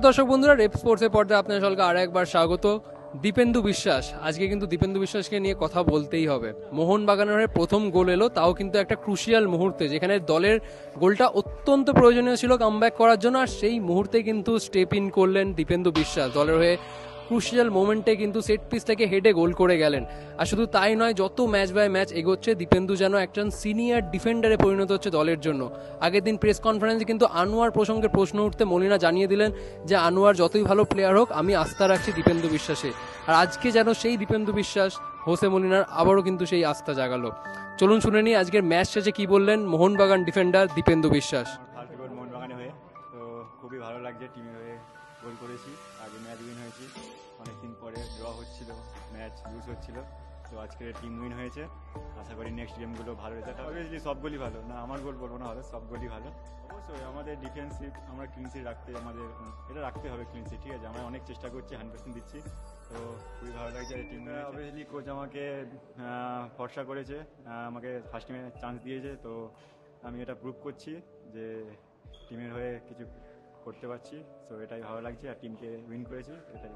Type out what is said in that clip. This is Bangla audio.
দর্শক বন্ধুরা, রেপ স্পোর্টসের পর্দায় আপনাদের সকলকে আরো একবার স্বাগত। দীপেন্দু বিশ্বাস, আজকে কিন্তু দীপেন্দু বিশ্বাসকে নিয়ে কথা বলতেই হবে। মোহনবাগানের হয়ে প্রথম গোল এলো, তাও কিন্তু একটা ক্রুশিয়াল মুহূর্তে, যেখানে দলের গোলটা অত্যন্ত প্রয়োজনীয় ছিল কামব্যাক করার জন্য, আর সেই মুহূর্তে কিন্তু স্টেপ ইন করলেন দীপেন্দু বিশ্বাস। দলের হয়ে ক্রুশিয়াল মোমেন্টে কিন্তু সেট পিস থেকে হেডে গোল করে গেলেন। আর শুধু তাই নয়, যত ম্যাচ বাই ম্যাচ এগোচ্ছে দীপেন্দু যেন একজন সিনিয়র ডিফেন্ডারে পরিণত হচ্ছে দলের জন্য। আগের দিন প্রেস কনফারেন্সে কিন্তু আনোয়ার প্রসঙ্গে প্রশ্ন উঠতে মলিনা জানিয়ে দিলেন যে আনোয়ার যতই ভালো প্লেয়ার হোক, আমি আস্থা রাখছি দীপেন্দু বিশ্বাসে। আর আজকে যেন সেই দীপেন্দু বিশ্বাস হোসে মলিনার আবারও কিন্তু সেই আস্থা জাগালো। চলুন শুনে নিই আজকের ম্যাচ শেষে কি বললেন মোহনবাগান ডিফেন্ডার দীপেন্দু বিশ্বাস। ফার্স্ট গোল মোহনবাগানে হয়ে তো খুবই ভালো লাগছে, টিমের হয়ে গোল করেছি, আগে ম্যাচ উইন হয়েছি, অনেকদিন পরে ড্র হচ্ছিল, ম্যাচ লুজ হচ্ছিল, তো আজকে টিম উইন হয়েছে। আশা করি নেক্সট গেমগুলো ভালো রেজাল্ট। অবভিয়াসলি সব গোলই ভালো, না আমার গোল বলবো না, হলে সব গোলই ভালো। অবশ্যই আমাদের ডিফেন্সিভ, আমরা ক্লিনসিট রাখতে, আমাদের এটা রাখতে হবে ক্লিনসিট, ঠিক আছে। আমরা অনেক চেষ্টা করছি, 100% দিচ্ছি, তো খুবই ভালো লাগছে। টিম অবভিয়াসলি কোচ আমাকে ভরসা করেছে, আমাকে ফার্স্ট টিমে চান্স দিয়েছে, তো আমি এটা প্রুভ করছি যে টিমের হয়ে কিছু করতে পারছি, তো এটাই ভালো লাগছে। আর টিমকে উইন করেছি, এটাই।